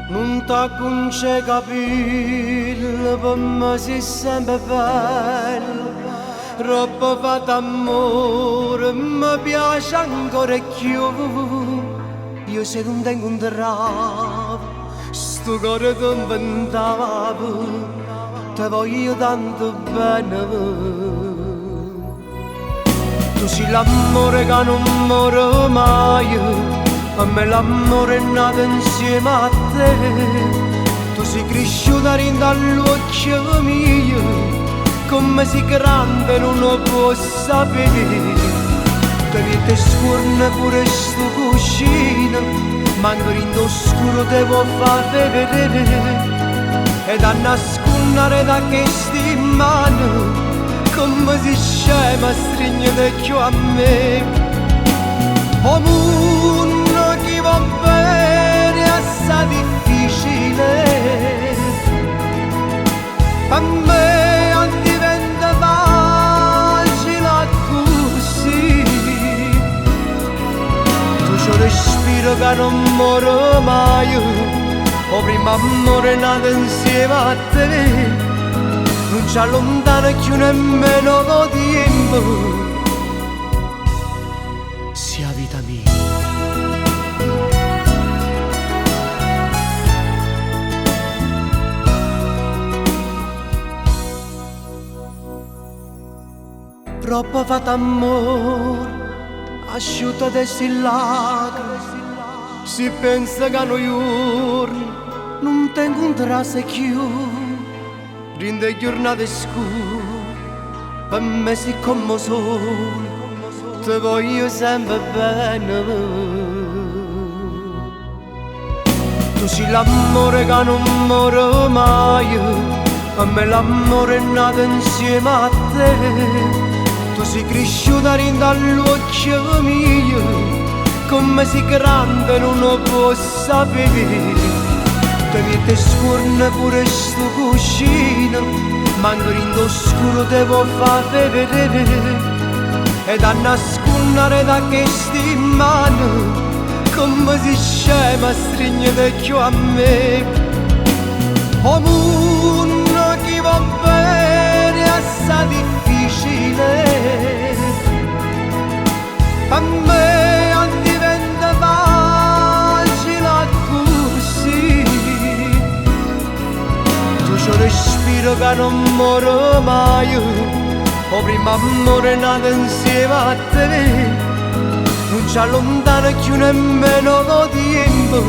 Non t'ha conce capire, per me sei sempre bella. Troppo fatto amore, mi piace ancora più. Io se non tengo un travo, sto cuore ti inventavo, ti voglio tanto bene. Tu sei l'amore che non muore mai, a me l'amore è nato insieme a te. Tu sei cresciuta dentro all'occhio mio, come sei grande non lo può sapere. Te vedi scorne pure sto cuscino, ma anche in oscuro te può far vedere. E da nascondere da queste mani, come si scema stringete più a me. O mondo che va bene assai difficile, a me diventa facile così. Tu c'ho respiro che non muore mai, o prima amore nato insieme a te. Non ci allontana più nemmeno lo tempo, sia vita mia. Troppo fatto amore, asciutta adesso il lacrime. Si pensa che noi giorni non tengo un trasso più. Rinde giornate scure, per me sei come sole, ti voglio sempre bene. Tu sei l'amore che non muore mai, a me l'amore è nato insieme a te. Tu sei cresciuta dentro all'occhio mio, come sei grande non lo può sapere. Te vedi scorne pure sto cuscino, ma anche in oscuro te può far vedere. E da nascondere da queste mani, come si scema stringete più a me. O mondo che va bene assai difficile, a me diventa facile così. C'ho respiro che non muore mai, o prima amore nato insieme a te. Non ci allontana più nemmeno lo tempo,